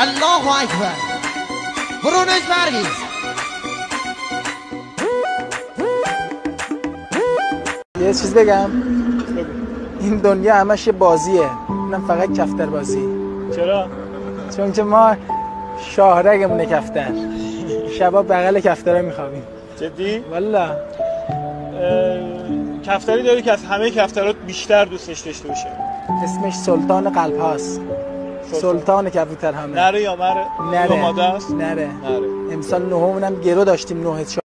الله اکبر. برونش برگیز. یه چیز بگم، این دنیا همش یه بازیه، اینم فقط کفتر بازی. چرا؟ چون که ما شاهرگمونه کفتر، شبا بغل کفترها میخوابیم. جدی؟ والله. کفتری داری که از همه کفترات بیشتر دوستش داشته باشه؟ اسمش سلطان قلب هاست. سلطان کبوتر همه. نره یا مره؟ نره. یا ماده است؟ نره. امسال نهمونم گرو داشتیم، 9